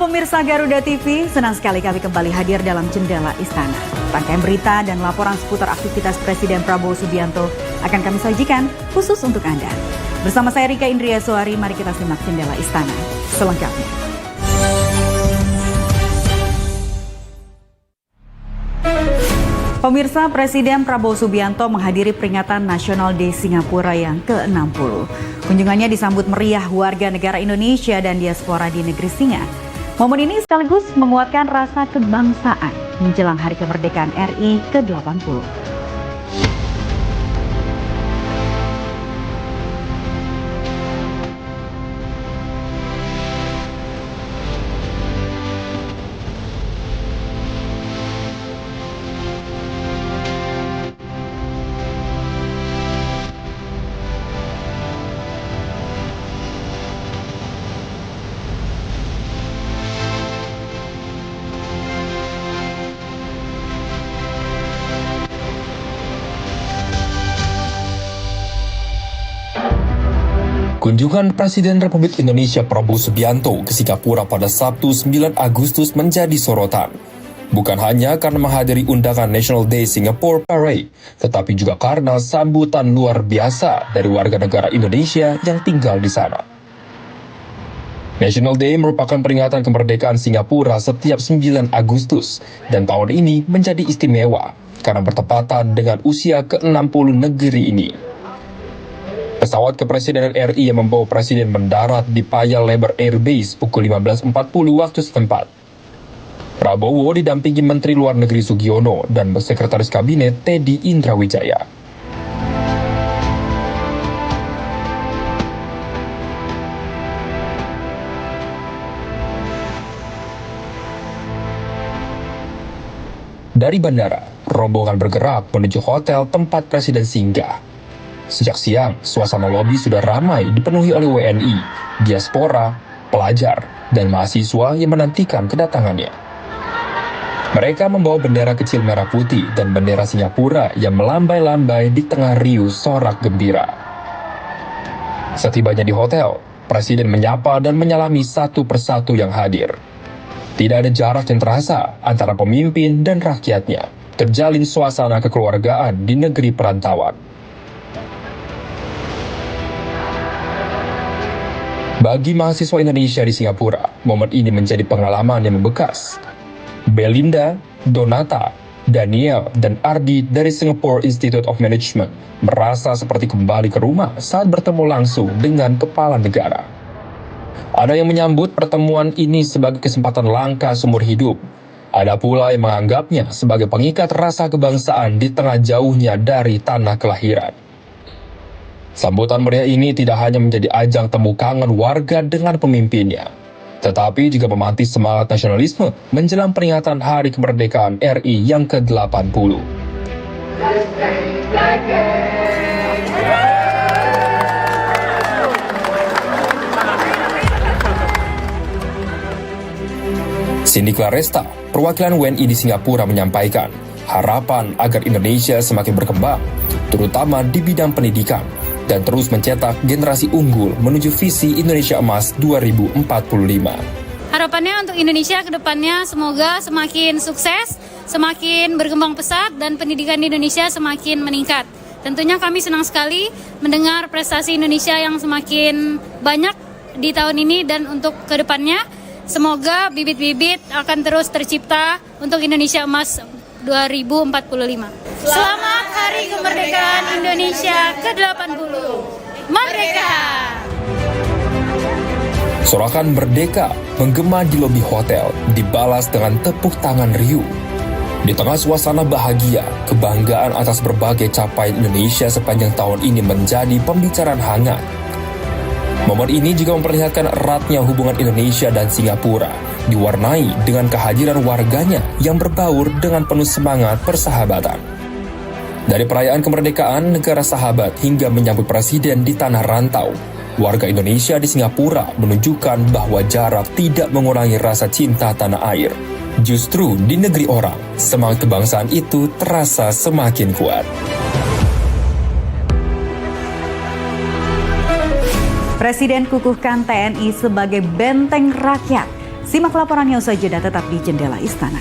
pemirsa Garuda TV, senang sekali kami kembali hadir dalam Jendela Istana. Rangkaian berita dan laporan seputar aktivitas Presiden Prabowo Subianto akan kami sajikan khusus untuk Anda. Bersama saya Rika Indria Soari, mari kita simak Jendela Istana selengkapnya. Pemirsa, Presiden Prabowo Subianto menghadiri peringatan National Day Singapura yang ke-60. Kunjungannya disambut meriah warga negara Indonesia dan diaspora di negeri Singa. Momen ini sekaligus menguatkan rasa kebangsaan menjelang Hari Kemerdekaan RI ke-80. Kunjungan Presiden Republik Indonesia Prabowo Subianto ke Singapura pada Sabtu 9 Agustus menjadi sorotan. Bukan hanya karena menghadiri undangan National Day Singapore Parade, tetapi juga karena sambutan luar biasa dari warga negara Indonesia yang tinggal di sana. National Day merupakan peringatan kemerdekaan Singapura setiap 9 Agustus, dan tahun ini menjadi istimewa karena bertepatan dengan usia ke-60 negeri ini. Pesawat kepresidenan RI yang membawa Presiden mendarat di Paya Lebar Air Base pukul 15.40 waktu setempat. Prabowo didampingi Menteri Luar Negeri Sugiono dan Sekretaris Kabinet Teddy Indrawijaya. Dari bandara, rombongan bergerak menuju hotel tempat Presiden singgah. Sejak siang, suasana lobi sudah ramai dipenuhi oleh WNI, diaspora, pelajar, dan mahasiswa yang menantikan kedatangannya. Mereka membawa bendera kecil merah putih dan bendera Singapura yang melambai-lambai di tengah riuh sorak gembira. Setibanya di hotel, Presiden menyapa dan menyalami satu persatu yang hadir. Tidak ada jarak yang terasa antara pemimpin dan rakyatnya. Terjalin suasana kekeluargaan di negeri perantauan. Bagi mahasiswa Indonesia di Singapura, momen ini menjadi pengalaman yang membekas. Belinda, Donata, Daniel, dan Ardi dari Singapore Institute of Management merasa seperti kembali ke rumah saat bertemu langsung dengan kepala negara. Ada yang menyambut pertemuan ini sebagai kesempatan langka seumur hidup. Ada pula yang menganggapnya sebagai pengikat rasa kebangsaan di tengah jauhnya dari tanah kelahiran. Sambutan meriah ini tidak hanya menjadi ajang temu kangen warga dengan pemimpinnya, tetapi juga memantis semangat nasionalisme menjelang peringatan Hari Kemerdekaan RI yang ke-80. Cindy Claresta, perwakilan WNI di Singapura menyampaikan harapan agar Indonesia semakin berkembang, terutama di bidang pendidikan, dan terus mencetak generasi unggul menuju visi Indonesia Emas 2045. Harapannya untuk Indonesia ke depannya semoga semakin sukses, semakin berkembang pesat, dan pendidikan di Indonesia semakin meningkat. Tentunya kami senang sekali mendengar prestasi Indonesia yang semakin banyak di tahun ini, dan untuk ke depannya semoga bibit-bibit akan terus tercipta untuk Indonesia Emas 2045. Selamat Hari Kemerdekaan Indonesia ke-80. Merdeka! Sorakan Merdeka menggema di lobi hotel, dibalas dengan tepuk tangan riuh. Di tengah suasana bahagia, kebanggaan atas berbagai capaian Indonesia sepanjang tahun ini menjadi pembicaraan hangat. Momen ini juga memperlihatkan eratnya hubungan Indonesia dan Singapura, diwarnai dengan kehadiran warganya yang berbaur dengan penuh semangat persahabatan. Dari perayaan kemerdekaan negara sahabat hingga menyambut presiden di tanah rantau, warga Indonesia di Singapura menunjukkan bahwa jarak tidak mengurangi rasa cinta tanah air. Justru di negeri orang, semangat kebangsaan itu terasa semakin kuat. Presiden kukuhkan TNI sebagai benteng rakyat. Simak laporannya usai jeda, tetap di Jendela Istana.